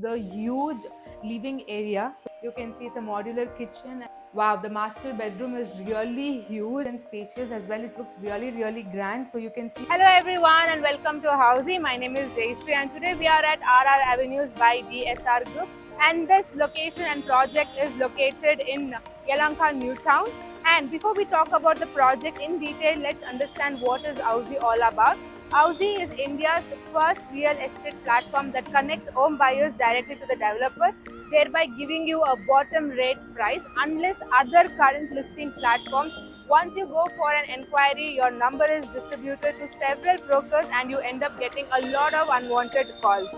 the huge living area. So you can see it's a modular kitchen. Wow, the master bedroom is really huge and spacious as well. It looks really grand. So you can see. Hello everyone and welcome to Housey. My name is Jayashree and today we are at RR Avenues by DSR Group. And this location and project is located in Yelahanka New Town. And before we talk about the project in detail, let's understand what is Housey all about. Housey is India's first real estate platform that connects home buyers directly to the developers, thereby giving you a bottom rate price. Unless other current listing platforms, once you go for an inquiry, your number is distributed to several brokers and you end up getting a lot of unwanted calls.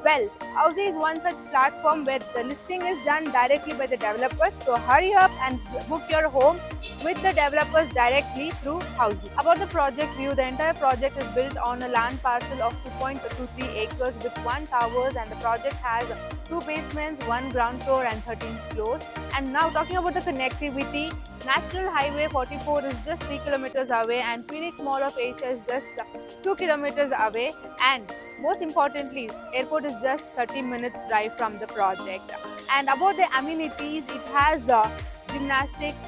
Well, Housey is one such platform where the listing is done directly by the developers. So hurry up and book your home with the developers directly through Housey. About the project view, the entire project is built on a land parcel of 2.23 acres with 1 towers, and the project has 2 basements, 1 ground floor and 13 floors. And now talking about the connectivity, National Highway 44 is just 3 kilometers away and Phoenix Mall of Asia is just 2 kilometers away, and most importantly, airport is just 30 minutes drive from the project. And about the amenities, it has gymnastics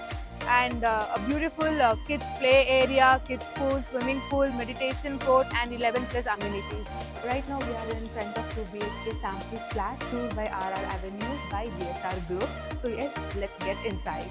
and a beautiful kids play area, kids pool, swimming pool, meditation court and 11 plus amenities. Right now we are in front of 2 BHK sample flat tour by RR Avenues by DSR Group. So yes, let's get inside.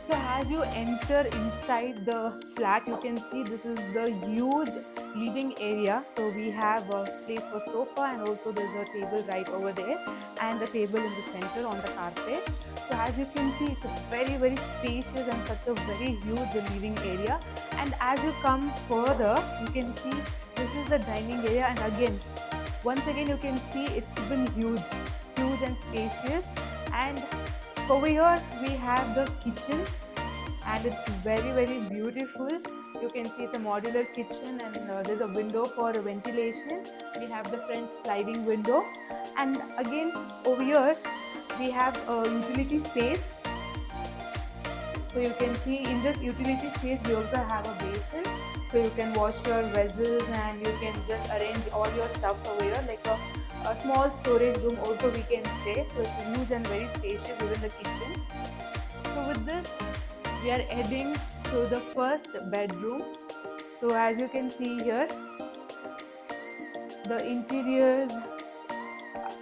So as you enter inside the flat, you can see this is the huge living area. So we have a place for sofa and also there's a table right over there and a table in the center on the carpet. So as you can see, it's a very spacious and such a very huge living area. And as you come further, you can see this is the dining area, and again, once again you can see it's been huge and spacious. And over here we have the kitchen and it's very beautiful. You can see it's a modular kitchen and there's a window for ventilation. We have the French sliding window, and again over here we have a utility space. So you can see in this utility space we also have a basin, so you can wash your vessels and you can just arrange all your stuffs over here, like a small storage room also we can say. So it's huge and very spacious within the kitchen. So with this we are heading to the first bedroom. So as you can see here, the interiors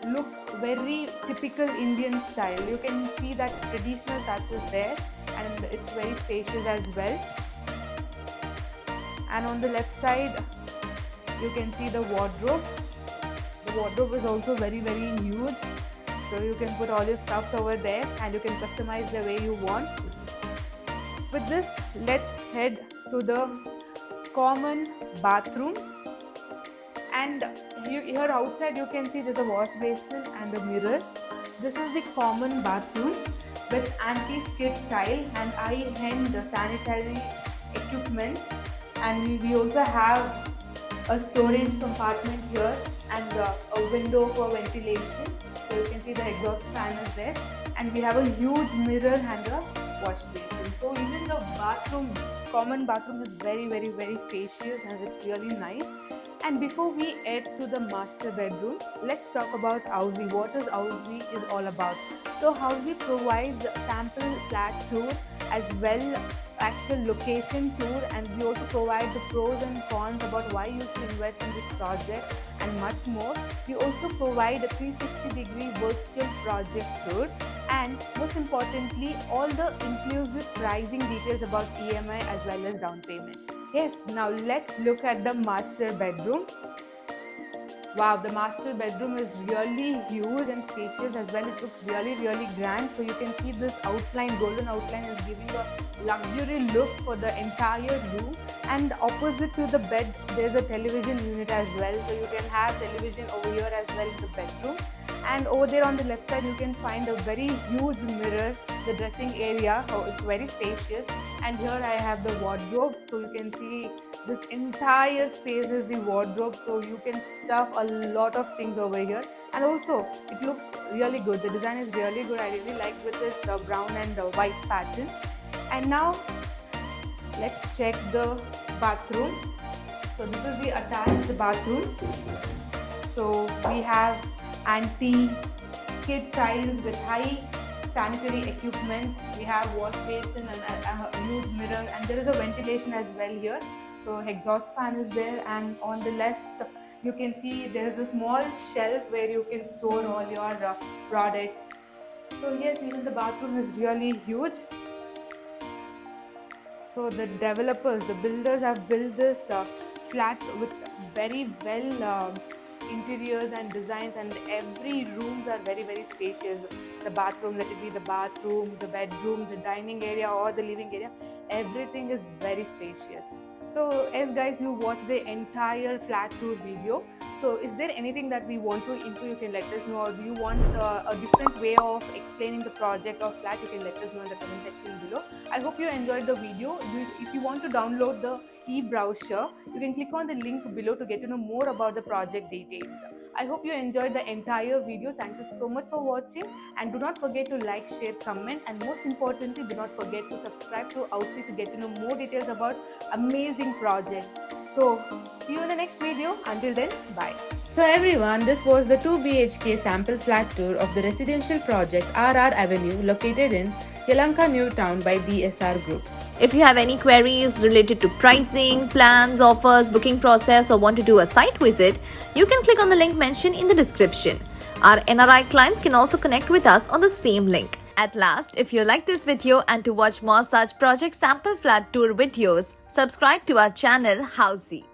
look very typical Indian style. You can see that traditional touch is there and it's very spacious as well. And on the left side you can see the wardrobe. The wardrobe is also very huge, so you can put all your stuffs over there and you can customize the way you want. With this, let's head to the common bathroom. And here outside you can see there's a wash basin and a mirror. This is the common bathroom with anti-skid tile and high-end sanitary equipments. And we also have a storage compartment here and a window for ventilation. So you can see the exhaust fan is there. And we have a huge mirror and a wash basin. So even the bathroom, common bathroom is very spacious and it's really nice. And before we head to the master bedroom, let's talk about Housey. What is Housey is all about? So Housey provides sample flat tour as well, actual location tour, and we also provide the pros and cons about why you should invest in this project and much more. We also provide a 360-degree virtual project tour, and most importantly, all the inclusive pricing details about EMI as well as down payment. Yes, now let's look at the master bedroom. Wow, the master bedroom is really huge and spacious as well. It looks really grand. So you can see this outline, golden outline is giving a luxury look for the entire room. And opposite to the bed, there's a television unit as well. So you can have television over here as well in the bedroom. And over there on the left side, you can find a very huge mirror, the dressing area. Oh, it's very spacious. And here I have the wardrobe. So you can see this entire space is the wardrobe. So you can stuff a lot of things over here. And also, it looks really good. The design is really good. I really like with this brown and white pattern. And now, let's check the bathroom. So this is the attached bathroom. So we have anti-skid tiles with high sanitary equipments. We have wash basin and a huge mirror, and there is a ventilation as well here. So exhaust fan is there, and on the left you can see there is a small shelf where you can store all your products. So yes, even the bathroom is really huge. So the developers, the builders have built this flat with very well interiors and designs, and every rooms are very spacious. The bathroom, let it be the bathroom, the bedroom, the dining area or the living area, everything is very spacious. So as guys, you watch the entire flat tour video. So is there anything that we want to improve? You can let us know, or do you want a different way of explaining the project or flat? You can let us know in the comment section below. I hope you enjoyed the video. If you want to download the e-brochure, you can click on the link below to get to know more about the project details. I hope you enjoyed the entire video. Thank you so much for watching, and do not forget to like, share, comment, and most importantly, do not forget to subscribe to Aussie to get to know more details about amazing projects. So see you in the next video. Until then, bye. So everyone, this was the 2 BHK sample flat tour of the residential project RR Avenue located in Yelahanka New Town by DSR Groups. If you have any queries related to pricing, plans, offers, booking process, or want to do a site visit, you can click on the link mentioned in the description. Our NRI clients can also connect with us on the same link. At last, if you like this video and to watch more such project sample flat tour videos, subscribe to our channel Housey.